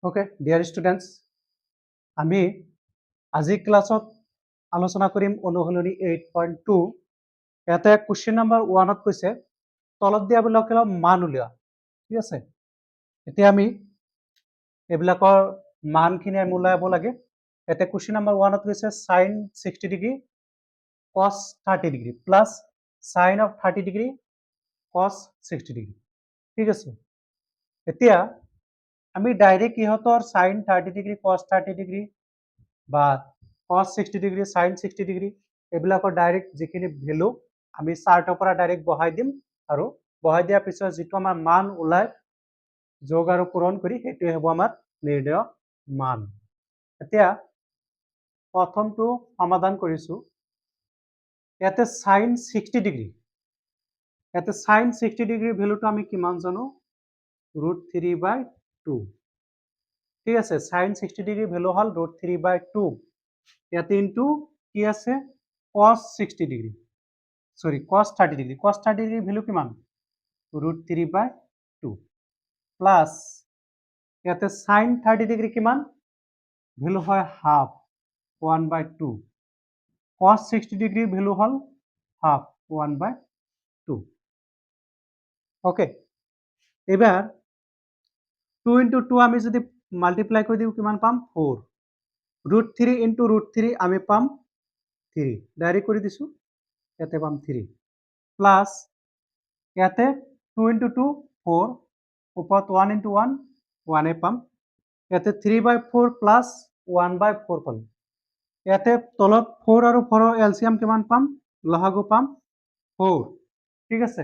Okay dear students, আমি আজি ক্লাছত আলোচনা কৰিম অনুশীলনী 8.2। ইয়াতে কুৱেশ্যন নম্বৰ 1ত কৈছে তলত দিয়াবিলাকৰ মান উলিওৱা। ঠিক আছে, এতিয়া আমি এইবিলাকৰ মানখিনি আমি ওলাব লাগে। ইয়াতে কুৱেশ্যন নম্বৰ 1ত কৈছে sin 60 degree cos 30 degree plus sin of 30 degree cos 60 degree. ঠিক আছে, এতিয়া আমি ডাইৰেক্ট ইহঁতৰ sin 30 ডিগ্ৰী cos 30 ডিগ্ৰী বা cos 60 ডিগ্ৰী sin 60 ডিগ্ৰী এইবিলাকৰ ডাইৰেক্ট যিখিনি ভেলু আমি চাৰ্টৰ পৰা ডাইৰেক্ট বহাই দিম, আৰু বহাই দিয়াৰ পিছত যিটো আমাৰ মান ওলাই যোগ আৰু পূৰণ কৰি সেইটোৱে হ'ব আমাৰ নিৰ্ণয় মান। এতিয়া প্ৰথমটো সমাধান কৰিছো। ইয়াতে sin 60 ডিগ্ৰী, ইয়াতে sin 60 ডিগ্ৰীৰ ভেলুটো আমি কিমান জানো? √3/2। ঠিক আছে, sin 60 ডিগ্ৰী ভেলু হল √3/2। ইয়াতে ইনটু কি আছে? cos 60 ডিগ্ৰী, সৰি cos 30 degree. cos 30 degree value কিমান? √3/2 প্লাস ইয়াতে sin 30 ডিগ্ৰী কিমান? ভেলু হয় হাফ, 1/2। cos 60 ডিগ্ৰী ভেলু হল হাফ, 1/2। ওকে, এবার 2 into 2 আমি যদি মাল্টিপ্লাই করে দিও কিমান পাম? 4। √3 into √3 আমি পাম 3, ডাইরেক্ট করে দিছো, ইয়াতে পাম 3 প্লাস ইয়াতে 2 into 2 4, উপৰত 1 into 1 1 এ পাম, ইয়াতে 3/4 প্লাস 1/4 পাম। ইয়াতে তলত 4 আৰু 4 ৰ এলসিয়াম কিমান পাম? লসাগু পাম 4। ঠিক আছে,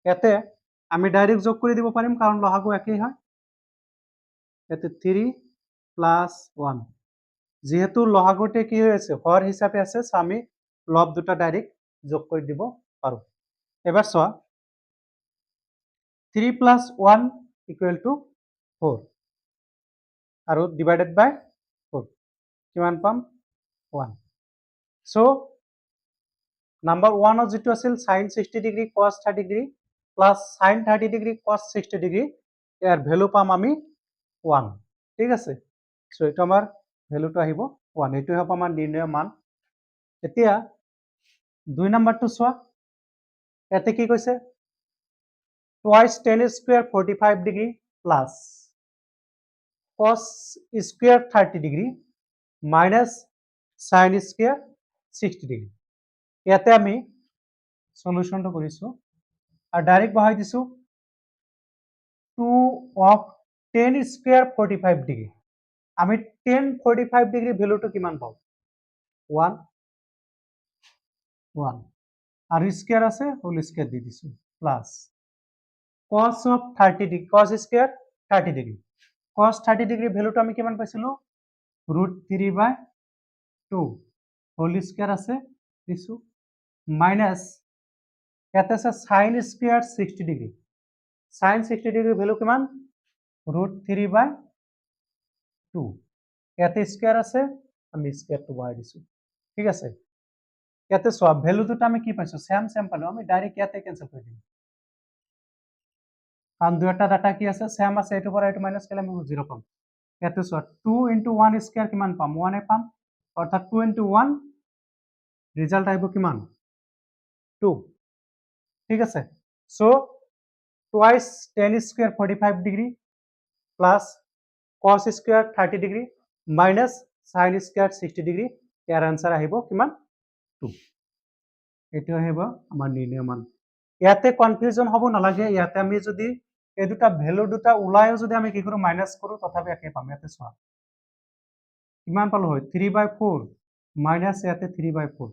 ইয়াতে আমি ডাইরেক্ট যোগ করে দিব পাৰিম কারণ লসাগু একই হয়। ইয়াতে 3 প্লাস 1, যেহেতু লসাগুতে কি হয়েছে হর হিসাবে আছে, আমি লব দুটা ডাইরেক্ট যোগ করে দিব পারো। এবার চোৱা 3 প্লাস 1 ইকুয়াল টু 4 আৰু ডিভাইডেড বাই 4 কিমান পাম? 1। সো নাম্বাৰ 1 যেটো আছিল sin 60 degree cos 30 degree plus sin 30 degree cos 60 degree, ইয়াৰ ভ্যালু পাম আমি 1। ঠিক আছে, সো এটা আমাৰ ভ্যালুটো আহিব 1, এটো হ'ব আমাৰ নিৰ্ণয় মান। এতিয়া 2 নম্বৰটো চোৱা, ইয়াতে কি কৈছে? twice tan square 45 degree plus cos square 30 degree minus sin square 60 degree. ইয়াতে আমি সলিউশনটো কৰিছো আৰু ডাইৰেক্ট বহাই দিছো 2 of tan square 45 ডিগ্ৰী। আমি tan 45 ডিগ্ৰী ভ্যালুটো কিমান পাম? 1 1 আৰু স্কয়াৰ আছে, হোল স্কয়াৰ দি দিছো plus cos of 30 degree cos square 30 degree. cos 30 degree ভ্যালুটো আমি কিমান পাইছিলো? √3/2 হোল স্কয়াৰ আছে দিছো মাইনাস ইয়াতে আছে sin square 60 degree. sin 60 degree value কিমান? √3/2। ইয়াতে স্কয়ার আছে, আমি স্কয়ারটো বহাই দিছো। ঠিক আছে, ইয়াতে সব ভ্যালু দুটো আমি কি পাইছো? সেম সেম পালো, আমি ডাইরেক্ট ইয়াতে ক্যান্সেল করে দিম কারণ দুইটা ডাটা কি আছে? সেম আছে, এটো পৰা এটো মাইনাস করলে আমি 0 পাম। ইয়াতে সব 2 into 1 স্কয়ার কিমান পাম? 1 এ পাম, অর্থাৎ 2 into 1 রেজাল্ট আইব কিমান? 2। ঠিক আছে, so twice tan square 45 degree plus cos square 30 degree minus sin square 60 degree, ইয়াৰ আনসাৰ আহিব কিমান? 2। এটো আহিব আমাৰ নিৰ্ণয় মান। ইয়াতে কনফিউজন হ'ব নালাগে, ইয়াতে আমি যদি এই দুটা ভ্যালু দুটা উলায়ও যদি আমি কি কৰো মাইনাস কৰো তথাপি একে পাম। ইয়াতে চোৱা কিমান পালো হয়? 3/4 মাইনাস ইয়াতে 3/4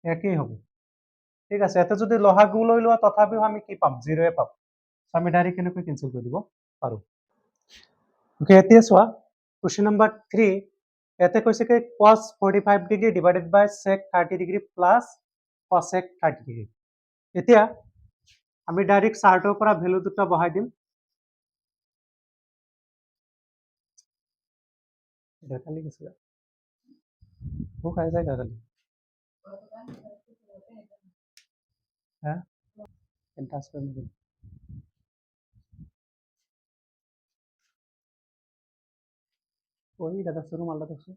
একই হ'ব। ঠিক আছে, ইয়াতে যদি লসাগু লৈ লোৱা তথাপিও আমি কি পাম? 0 এ পাম। আমি ডাইৰেক্ট এনেকৈ ক্যান্সেল কৰি দিব পাৰো। ওকে, এতিয়া চোৱা কোৱেশ্চন নম্বৰ 3। ইয়াতে কৈছে কি cos 45 degree divided by sec 30 degree plus cosec 30 degree. এতিয়া আমি ডাইৰেক্ট চাৰ্টৰ পৰা ভ্যালু দুটা বহাই দিম। দেখালি গৈছে ভোক আহি যায় গালি হ্যাঁ টাচ করে নেবেন। ওই দাদা শুরু মাল্লা দেখছো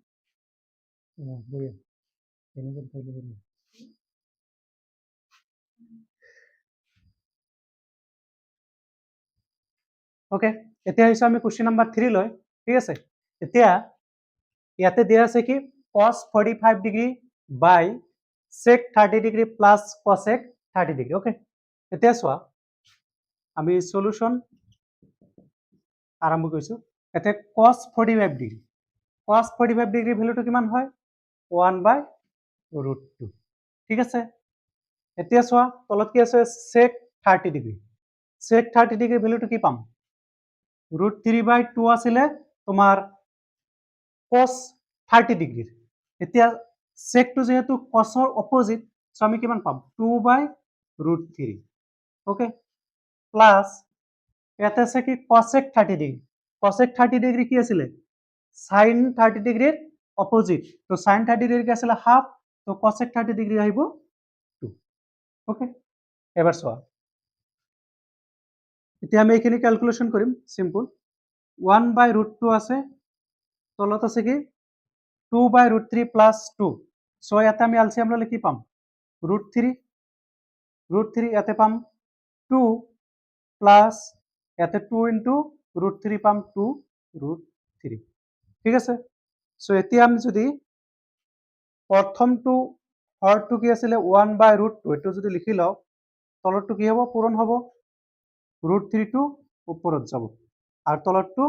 বইয়ে এনে যে তাইলে বলি ওকে এতিয়া হৈছে আমি কোশ্চেন নাম্বাৰ 3 লৈ ঠিক আছে এতিয়া ইয়াতে দিয়া আছে কি cos 45 ডিগ্ৰী বাই sec 30 degree plus cosec 30 degree okay এতিয়া চোৱা আমি সলিউশন আৰম্ভ কৰিছো এতে cos 45 ডিগ্ৰী cos 45 ডিগ্ৰী ভ্যালুটো কিমান হয় 1/√2 ঠিক আছে এতিয়া চোৱা তলত কি আছে sec 30 ডিগ্ৰী sec 30 ডিগ্ৰী ভ্যালুটো কি পাম √3/2 আছিলে তোমাৰ cos 30 ডিগ্ৰীৰ এতিয়া sec টো যেহেতু cosৰ অপোজিট সো আমি কিমান পাম 2/√3 ওকে প্লাস ইয়াতে আছে কি cosec 30 ডিগ্ৰী cosec 30 ডিগ্ৰী কি আছিলে sin 30 ডিগ্ৰীৰ অপোজিট তো sin 30 ডিগ্ৰী কি আছিলে হাফ তো cosec 30 ডিগ্ৰী আহিব 2 ওকে এবাৰ চোৱা এতিয়া আমি এখানে ক্যালকুলেশন কৰিম সিম্পল 1/√2 আছে তলত আছে কি 2/√3 প্লাস 2 সো ইয়াতে আমি এলসিয়াম ললে কি পাম √3 ইয়াতে পাম 2 প্লাস ইয়াতে 2 ইনটু √3 পাম 2√3 ঠিক আছে সো এতিয়া আমি যদি প্ৰথমটো হৰটো কি আছিলে 1/√2 এটো যদি লিখি লও তলৰটো কি হ'ব পূৰণ হ'ব √3 টো ওপৰত যাব আৰ তলৰটো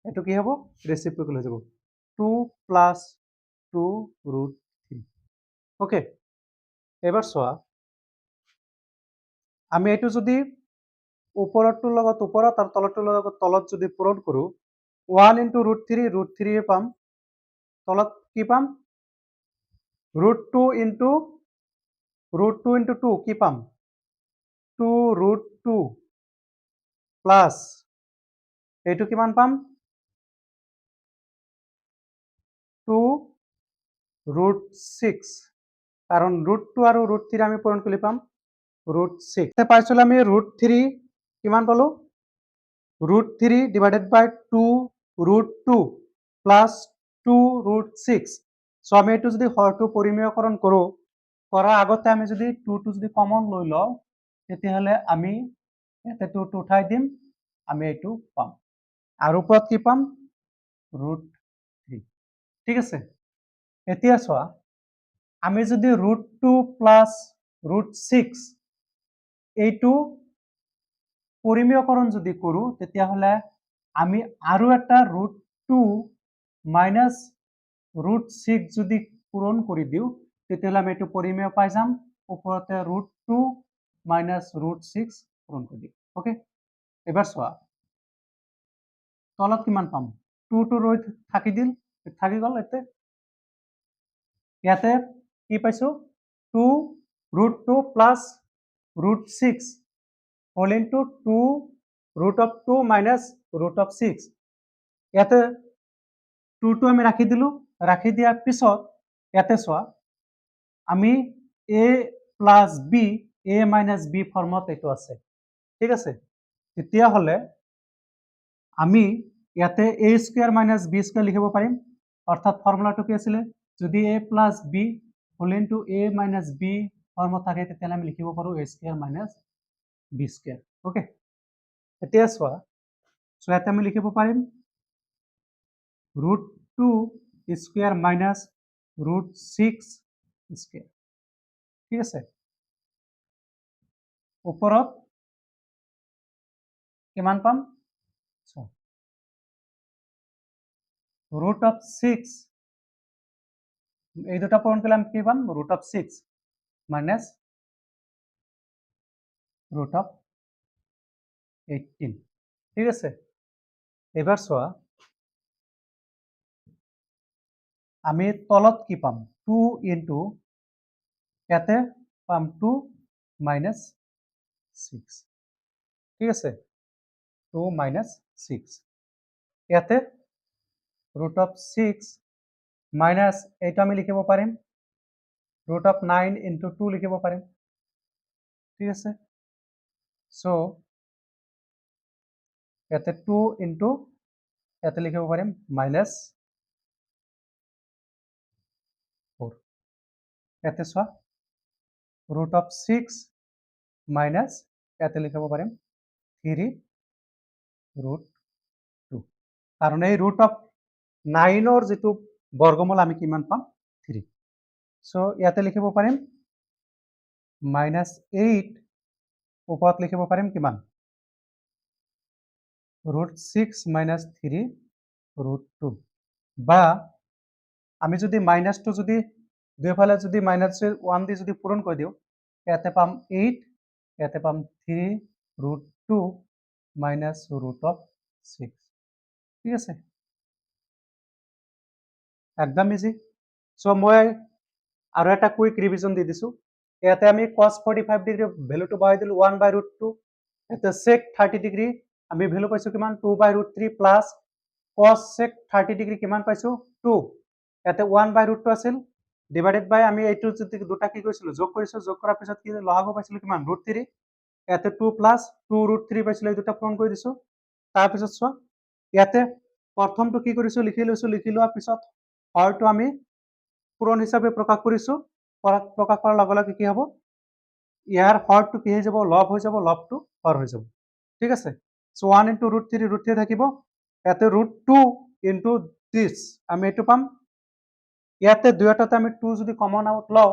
এটো কি হ'ব ৰেসিপ্ৰোকাল হয়ে যাব 2 প্লাস 2√3 ওকে এবাৰ চোৱা আমি এটো যদি ওপৰৰটোৰ লগত ওপৰত আৰু তলৰটোৰ লগত তলত যদি পূৰণ কৰো 1 ইনটু √3 √3 পাম তলত কি পাম √2 ইনটু √2 ইনটু 2 কি পাম 2√2 প্লাস এইটো কিমান পাম 2√6 কারণ √2 আর √3 আমি পূরণ করলে পাম √6 তে পাইছিল আমি √3 কিমান পালো √3 ডিভাইডেড বাই 2√2 প্লাস 2√6 সো আমি এটো যদি হৰটো পৰিমেয়কৰণ কৰো কৰাৰ আগতে আমি যদি 2 টো যদি কমন লৈ লও তেতিয়াহলে আমি এতে 2 টো উঠাই দিম আমি এটো পাম আর উপৰত কি পাম √3 ঠিক আছে এতিয়া চোৱা আমি যদি √2 প্লাস √6 এইটো পৰিমেয়কৰণ যদি কৰো তেতিয়াহলে আমি আৰু এটা √2 মাইনাস √6 যদি পূৰণ কৰি দিও তেতিয়াহলে আমি এটো পৰিমেয় পাই যাম উপৰতে √2 মাইনাস √6 পূৰণ কৰি দিম ওকে এবাৰ চোৱা তলত কিমান পাম 2 টো ৰৈ থাকি দিল থাকি গল এতে ইয়াতে কি পাইছো 2√2 প্লাস √6 whole into 2√2 minus √6 ইয়াতে 2 টো আমি রাখি দিলু রাখি দিয়াৰ পিছত ইয়াতে চোৱা আমি a plus b a minus b ফর্মত এটো আছে ঠিক আছে তেতিয়া হলে আমি ইয়াতে a square minus b square লিখিব পাৰিম অর্থাৎ ফর্মুলাটো কি আছিল যদি a plus b whole into a minus b ফর্মত থাকে তেতিয়াহলে আমি লিখিব পাৰো a square minus b square okay এতিয়া চোৱা সো ইয়াতে আমি লিখিব পাৰিম √2 স্কয়াৰ মাইনাস √6 স্কয়াৰ ঠিক আছে উপৰত কিমান পাম √6 এই দুটা পূৰণ কৰলে আমি কি পাম √6 মাইনাস √18 ঠিক আছে এবাৰ চোৱা আমি তলত কি পাম 2 ইনটু ইয়াতে পাম 2 মাইনাস 6 ঠিক আছে 2 মাইনাস 6 ইয়াতে √6 মাইনাস এইটা আমি লিখিব পাৰিম √9 ইনটু 2 লিখিব পাৰিম ঠিক আছে সো ইয়াতে 2 ইনটু ইয়াতে লিখিব পাৰিম -4 ইয়াতে চোৱা √6 মাইনাছ ইয়াতে লিখিব পাৰিম 3√2 কাৰণ এই √9 যিটো বৰ্গমূল আমি কিমান পাম 3 সো ইয়াতে লিখিব পাৰিম -8 ওপৰত লিখিব পাৰিম কিমান √6 মাইনাছ 3√2 বা আমি যদি মাইনাছটো যদি দুইফালে যদি -1 দি যদি পূৰণ কৰি দিওঁ ইয়াতে পাম 8 ইয়াতে পাম 3√2 মাইনাছ √6 ঠিক আছে একদম ইজি সো মই আৰু এটা কুইক ৰিভিজন দি দিছো ইয়াতে আমি cos 45 ডিগ্ৰী ভ্যালুটো বহাই দিলো 1/√2 ইয়াতে sec 30 ডিগ্ৰী আমি ভ্যালু পাইছো কিমান 2/√3 প্লাস cos sec 30 ডিগ্ৰী কিমান পাইছো 2 ইয়াতে 1/√2 আছিল ডিভাইডেড বাই আমি এইটো যদি দুটা কি কৰিছিলো যোগ কৰিছো যোগ কৰাৰ পিছত কি লসাগু পাইছিলো কিমান √3 ইয়াতে 2 প্লাস 2√3 পাইছিলো এই দুটা পূৰণ কৰি দিছো তাৰ পিছত চোৱা ইয়াতে প্ৰথমটো কি কৰিছো লিখি লৈছো লিখি লোৱাৰ পিছত হৰটো আমি পূৰণ হিচাপে প্ৰকাশ কৰিছো প্ৰকাশ কৰাৰ লগে লগে কি হ'ব ইয়াৰ হৰটো কি হৈ যাব লব হৈ যাব লবটো হৰ হৈ যাব ঠিক আছে সো 1 * √3 থাকিব ইয়াতে √2 * this আমি এটো পাম ইয়াতে দুইটাতে আমি 2 যদি কমন আউট লও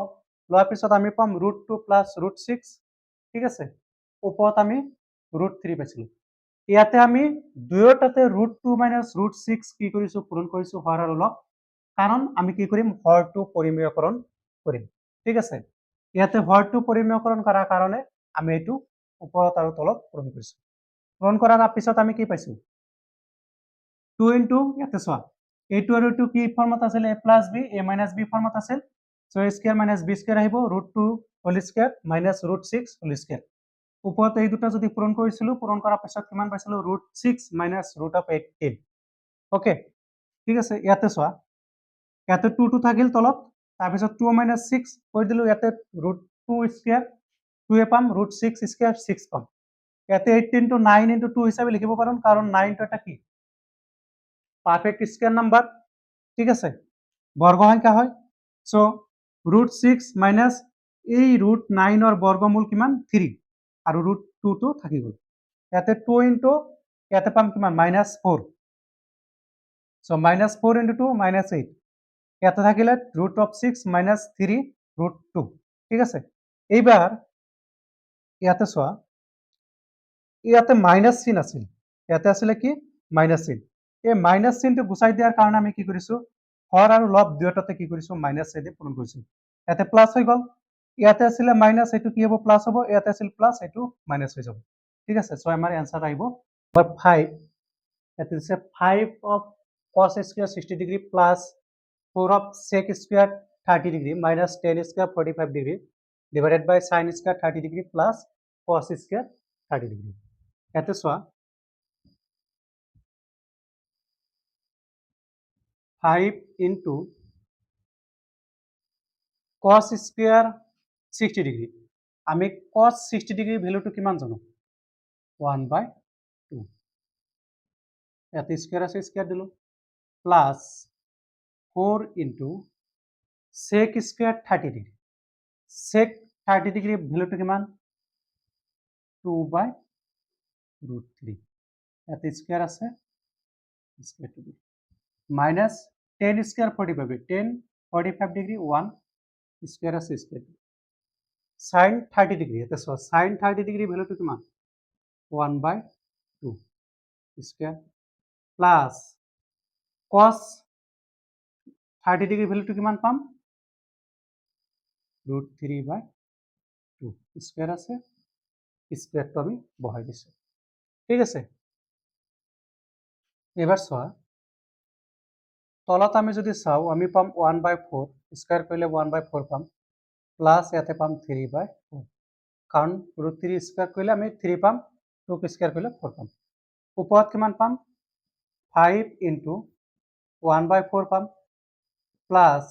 লোৱাৰ পিছত আমি পাম √2 + √6 ঠিক আছে ওপৰত আমি √3 পাইছিলো ইয়াতে আমি দুইটাতে √2 - √6 কি কৰিছো পূৰণ কৰিছো হৰ আৰু লব কাৰণ আমি কি কৰিম হৰটো পৰিমেয়কৰণ কৰিম ঠিক আছে ইয়াতে হৰটো পৰিমেয়কৰণ কৰাৰ কাৰণে আমি এটো ওপৰত আৰু তলত পূৰণ কৰিছো পূৰণ কৰাৰ পিছত আমি কি পাইছো 2 * ইয়াতে চোৱা a2 আৰু 2 কি ফৰ্মত আছিল a + b a - b ফৰ্মত আছিল সো a² - b² আহিব √2 হোল স্কয়াৰ - √6 হোল স্কয়াৰ ওপৰত এই দুটা যদি পূৰণ কৰিছিলো পূৰণ কৰাৰ পিছত কিমান পাইছিলো √6 - √18 ওকে ঠিক আছে ইয়াতে চোৱা ইয়াতে 2 টো থাকিল তলত তাৰ পিছত 2 - 6 কৰি দিলো ইয়াতে √2² 2 এ পাম √6² 6 পাম ইয়াতে 18 * 9 * 2 হিচাপে লিখিব পাৰো কাৰণ 9 টো এটা কি পারফেক্ট স্কয়ার নাম্বার ঠিক আছে বর্গ সংখ্যা হয় সো √6 মাইনাস এই √9 এর বর্গমূল কিমান 3 আর √2 তো থাকি গল ইয়াতে 2 * ইয়াতে পাম কিমান -4 সো -4 * 2 -8 ইয়াতে থাকিলে √6 - 3√2 ঠিক আছে এইবার ইয়াতে চোৱা ইয়াতে মাইনাস চিন আছিল ইয়াতে আছিল কি মাইনাস চিন এই মাইনাস চিনটো গুচাই দিয়াৰ কাৰণে আমি কি কৰিছো হৰ আৰু লব দুয়োটাতে কি কৰিছো মাইনাস দি পূৰণ কৰিছো ইয়াতে প্লাস হৈ গল ইয়াতে আছিল মাইনাস এটো কি হ'ব প্লাস হ'ব ইয়াতে আছিল প্লাস এটো মাইনাস হৈ যাব ঠিক আছে সো আমাৰ आंसर আহিব 5 ইয়াতে আছে 5 of cos square 60 degree plus 4 of sec square 30 degree minus 10 square 45 degree divided by sin square 30 degree plus cos square 30 degree ইয়াতে চোৱা 5 into cos square 60 degree আমি cos 60 degree ভ্যালুটো কিমান জানো 1/2 ইয়াতে স্কয়ার আছে স্কয়ার দিলো plus 4 into sec square 30 degree sec 30 degree ভ্যালুটো কিমান 2/√3 ইয়াতে স্কয়ার আছে square to minus 10 square 45 10 45 degree 1 square আছে square sin 30 degree এটা সো sin 30 degree ভ্যালুটো কিমান 1/2 square plus cos 30 degree ভ্যালুটো কিমান পাম √3/2 square আছে square তো আমি বহাই দিছো ঠিক আছে এবার চোৱা তলত আমি যদি চাও আমি পাম 1/4 স্কয়াৰ কৰিলে 1/4 পাম প্লাস ইয়াতে পাম 3/4 কাৰণ √3 স্কয়াৰ কৰিলে আমি 3 পাম 2 স্কয়াৰ কৰিলে 4 পাম ওপৰত কিমান পাম 5 into 1/4 পাম প্লাস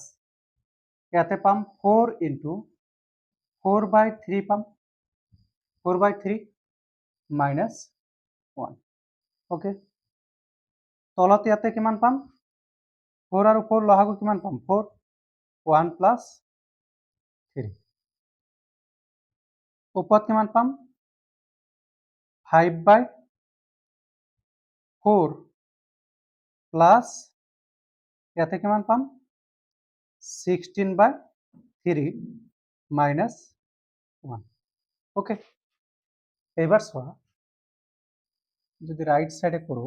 ইয়াতে পাম 4 into 4/3 পাম 4/3 minus 1 ওকে তলত ইয়াতে কিমান পাম 4 আৰু 4 লহাগু কিমান পাম 4 1 প্লাস 3 ওপৰত কিমান পাম 5/4 প্লাস ইয়াতে কিমান পাম 16/3 minus 1 ওকে এবার সোয়া যদি রাইট সাইডে করো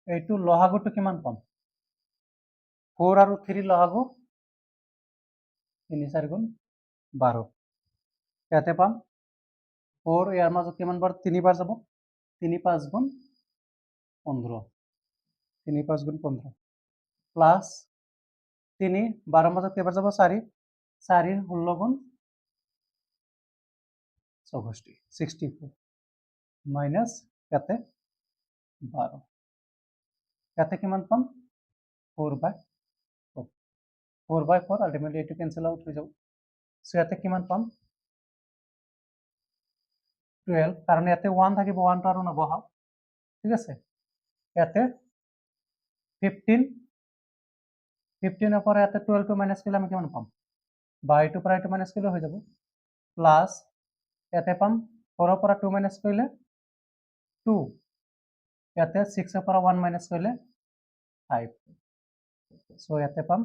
এইটো লহাগুটো কিমান পাম 4 আৰু 3 লহাগু 3 4 গুণ 12 ইয়াতে পাম 4 ইয়াৰ মাজত কিমান বাৰ 3 বাৰ যাব 3 5 গুণ 15 3 5 গুণ 15 প্লাস 3 12 মাজত কেইবাৰ যাব 4 4 16 গুণ 64 64 মাইনাস ইয়াতে 12 ইয়াতে কিমান পাম 4/4 4/4 আলটিমেটলি এটো ক্যান্সেল আউট হৈ যাব সো ইয়াতে কিমান পাম 12 কারণ ইয়াতে 1 থাকিব 1 টো আৰু নবহাও ঠিক আছে ইয়াতে 15 15 এর পরে ইয়াতে 12 টো মাইনাস করলে আমি কেমন পাম 22 পরে 2 মাইনাস করলে হয়ে যাব প্লাস ইয়াতে পাম 4 পরে 2 মাইনাস করলে 2 ইয়াতে 6 এর পরে 1 মাইনাস করলে 5 সো ইয়াতে পাম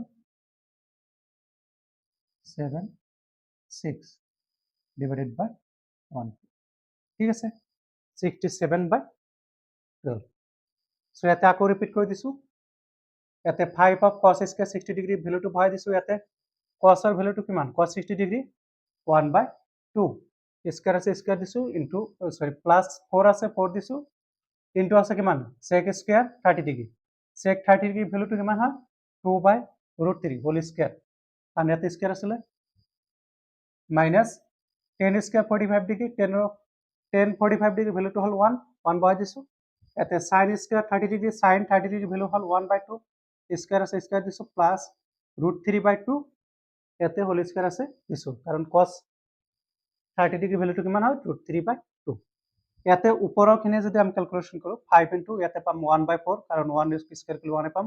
7 6 ডিভাইডেড বাই 1 ঠিক আছে 67/12 সো ইয়াতে আকৌ রিপিট কৰি দিছো ইয়াতে 5 অফ cos স্কয়াৰ 60 ডিগ্ৰি ভ্যালুটো ভৰাই দিছো ইয়াতে cos এর ভ্যালুটো কিমান cos 60 ডিগ্রি 1/2 স্কয়ার আছে স্কয়ার দিছো ইনটু সরি প্লাস 4 আছে 4 দিছো ইনটু আছে কিমান sec square 30 degree sec 30 degree ভ্যালুটো কিমান হয় 2/√3 হোল স্কয়ার আর ইয়াতে স্কয়ার আছে মাইনাস 10 স্কয়ার 45 ডিগ্রি 10 45 ডিগ্রি ভ্যালুটো হল 1 1 বহাই দিছো এতে sin square 30 degree sin 30 degree value হল 1/2 স্কয়ার আছে স্কয়ার দিছো প্লাস √3/2 এতে হোল স্কয়ার আছে দিছো কারণ cos 30 ডিগ্রি ভ্যালুটো কিমান হয় √3/2 এতে উপৰৰ খিনি যদি আমি ক্যালকুলেশন কৰো 5 ইনটু এতে পাম 1/4 কারণ 1 স্কয়ার করলে 1 পাম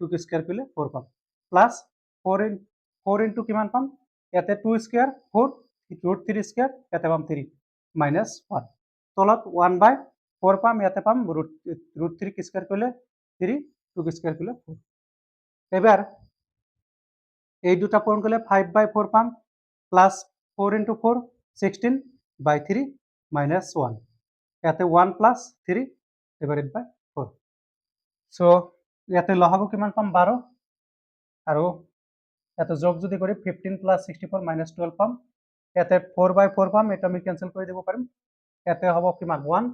2 স্কয়ার করলে 4 পাম প্লাস 4 ইনটু কিমান পাম এতে 2 স্কয়ার 4 √3 স্কয়ার এতে পাম 3 মাইনাস 1 তলত 1/4 পাম ইয়াতে পাম √3 কি স্কয়ার করলে 3 2 কি স্কয়ার করলে 4 এবার এই দুটা পূরণ করলে 5/4 পাম প্লাস 4 ইনটু 4 16/3 মাইনাস 1 ইয়াতে 1 প্লাস 3 ডিভাইডেড বাই 4 সো ইয়াতে লহাগু কিমান পাম 12 আৰু ইয়াতে যোগ যদি করি 15 প্লাস 64 মাইনাস 12 পাম ইয়াতে 4/4 পাম এটা আমি ক্যান্সেল করে দিব পারিম ইয়াতে হব কিমান 1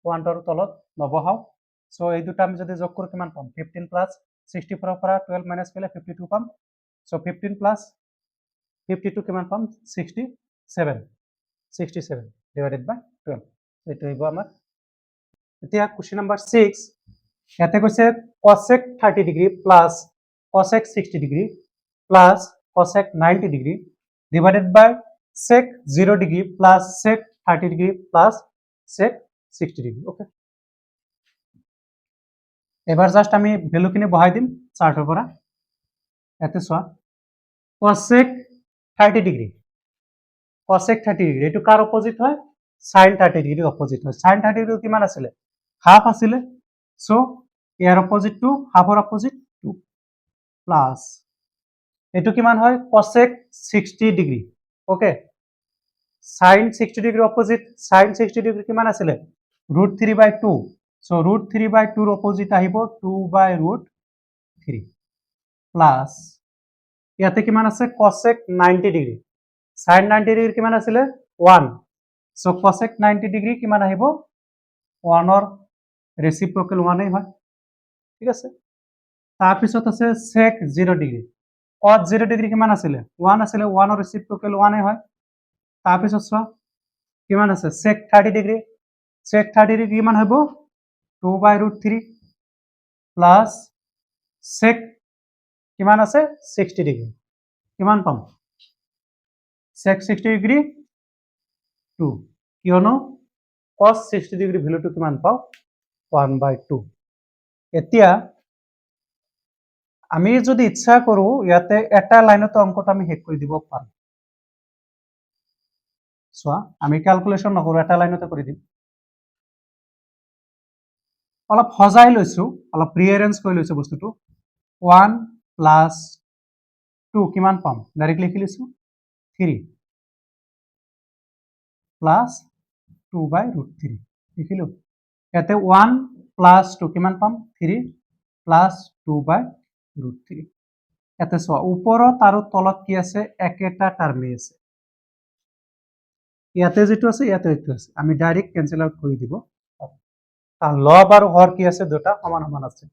1 ৰ তলত নবহাও সো এই দুটা আমি যদি যোগ কৰো কিমান পাম 15 প্লাস 64 ৰ পৰা 12 মাইনাস কৰিলে 52 পাম সো 15 প্লাস 52 কিমান পাম 67 ডিভাইডেড বাই 12 এটো হইব আমাৰ এতিয়া কোশ্চেন নাম্বার 6 ইয়াতে কৈছে cosec 30 degree plus cosec 60 degree plus cosec 90 degree divided by sec 0 degree plus sec 30 degree plus sec 60 degree okay এবার জাস্ট আমি ভ্যালুখিনি বহাই দিম চার্টের পৰা এতে সোয়া cosec 30 ডিগ্রি cosec 30 ডিগ্রি এটো কার অপোজিট হয় sin 30 ডিগ্রি অপোজিট হয় sin 30 ডিগ্রি কিমান আছিল হাফ আছিল সো ইয়ার অপোজিট টু হাফৰ অপোজিট 2 প্লাস এটো কিমান হয় cosec 60 degree okay sin 60 degree opposite sin 60 degree কিমান আছিল √3/2 সো √3/2 ৰ অপোজিট আহিব 2/√3 প্লাস ইয়াতে কিমান আছে cosec 90 ডিগ্রি sin 90 ডিগ্রি কিমান আছিল 1 সো cosec 90 ডিগ্রি কিমান আহিব 1 ৰ ৰেচিপ্ৰকেল 1 এই হয় ঠিক আছে তাৰ পিছত আছে sec 0 ডিগ্ৰি cos 0 ডিগ্ৰি কিমান আছিল 1 আছিল 1 ৰ ৰেচিপ্ৰকেল 1 এই হয় তাৰ পিছত চোৱা কিমান আছে sec 30 ডিগ্রি sec 30 ডিগ্রি কিমান হ'ব 2/√3 প্লাস sec কিমান আছে 60 ডিগ্রি কিমান পাম sec 60 ডিগ্রি 2 কিয়নো cos 60 ডিগ্ৰী ভ্যালুটো কিমান পাও 1/2 এতিয়া আমি যদি ইচ্ছা কৰো ইয়াতে এটা লাইনতে অঙ্কটা আমি শেষ কৰি দিব পাৰো সোয়া আমি ক্যালকুলেশন নকৰো এটা লাইনতে কৰি দিম অলপ সজাই লৈছো অলপ ৰিএৰেঞ্জ কৰি লৈছো বস্তুটো 1 প্লাস 2 কিমান পাম ডাইৰেক্ট লিখি লৈছো 3 প্লাস 2/√3 লিখিলো ইয়াতে 1 প্লাস 2 কিমান পাম 3 প্লাস 2/√3 ইয়াতে সোয়া ওপৰত আৰু তলত কি আছে একেটা টাৰ্মে আছে ইয়াতে যেটো আছে ইয়াতে এইটো আছে আমি ডাইৰেক্ট ক্যান্সেল আউট কৰি দিব কারণ লব আর হর কি আছে দুটা সমান সমান আছে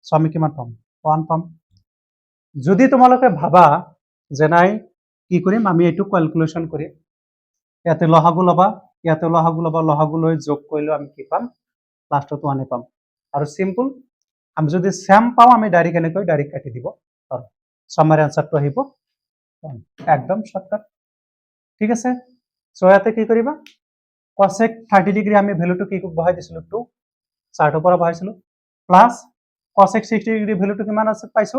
সো আমি কিমান পাম 1 পাম যদি তোমালোকে ভাবা যে নাই কি কৰিম আমি এটো ক্যালকুলেশন কৰি ইয়াতে লহাগু লবা লহাগু লৈ যোগ কৰিলে আমি কি পাম লাষ্টত 1 পাম আৰু সিম্পল আমি যদি সেম পাও আমি ডাইৰেক্ট কাটি দিব পাৰো সামাৰি আনসাৰটো আহিব একদম শৰ্টকাট ঠিক আছে সো ইয়াতে কি কৰিবা cosec 30 ডিগ্ৰী আমি ভ্যালুটো কি বহাই দিছিলো 2 চাৰ্টৰ পৰা বহাইছিলো প্লাস cosec 60 ডিগ্ৰী ভ্যালুটো কিমান আছে পাইছো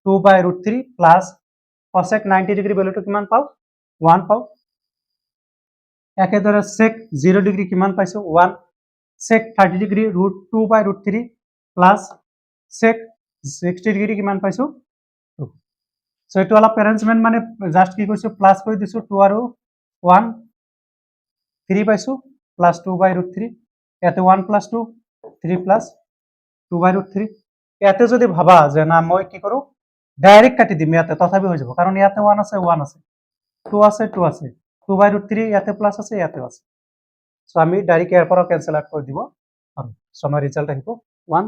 2/√3 প্লাস cosec 90 ডিগ্ৰী ভ্যালুটো কিমান পাও 1 পাও একেদৰে sec 0 ডিগ্ৰী কিমান পাইছো 1 sec 30 degree √2/√3 plus sec 60 degree কিমান পাইছো 2 সো এটো অলপ অ্যাৰেঞ্জমেন্ট মানে জাস্ট কি কৰিছো প্লাস কৰি দিছো 2 আৰু 1 3 পাইছো প্লাস 2/√3 ইয়াতে 1 প্লাস 2 3 প্লাস 2/√3 ইয়াতে যদি ভাবা যে না মই কি কৰো ডাইরেক্ট কাটি দিম ইয়াতে তথাপি হৈ যাব কারণ ইয়াতে 1 আছে 2 আছে 2 আছে 2/√3 ইয়াতে প্লাস আছে ইয়াতে আছে সো আমি ডাইরেক্ট ইয়াৰ পৰা ক্যান্সেল আউট কৰি দিব আৰু সো আমাৰ ৰিজাল্ট আহিব 1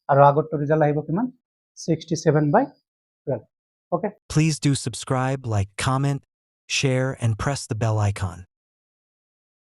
আৰু আগৰটো ৰিজাল্ট আহিব কিমান 67/12 okay Please do subscribe, like, comment, share, and press the bell icon.